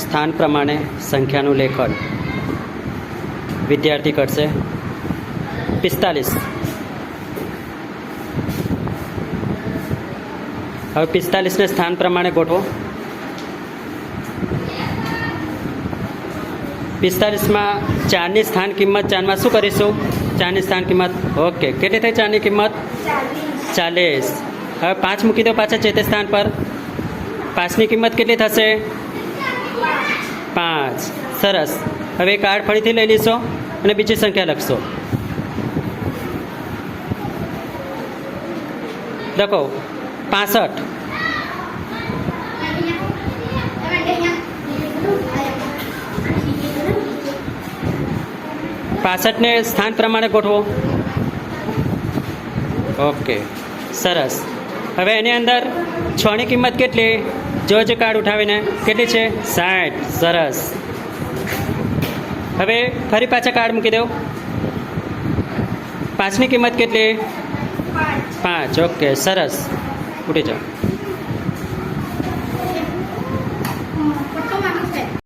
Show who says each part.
Speaker 1: સ્થાન પ્રમાણે સંખ્યાનું લેખન વિદ્યાર્થી કરશે 45. હવે 45 ને સ્થાન પ્રમાણે ગોઠવો. 45માં 4ની સ્થાન કિંમત 4માં શું કરીશું? 4ની સ્થાન કિંમત ઓકે. કેટલી થઈ 4ની કિંમત? 40. હવે 5 મૂકી દો પાછા જે તે સ્થાન પર. 5ની કિંમત કેટલી થશે? 5. સરસ. હવે કાર્ડ ફરીથી લઈ લઈશો અને બીજી સંખ્યા લખશો. લખો 65. 65 ને સ્થાન પ્રમાણે ગોઠવો. ઓકે સરસ. હવે એની અંદર 6ની કિંમત કેટલી? જોજો કાર્ડ ઉઠાવીને. કેટલી છે? 60. સરસ. હવે ફરી પાછા કાર્ડ મૂકી દો. 5ની કિંમત કેટલી? 5. ઓકે સરસ. ઉઠી જાઓ.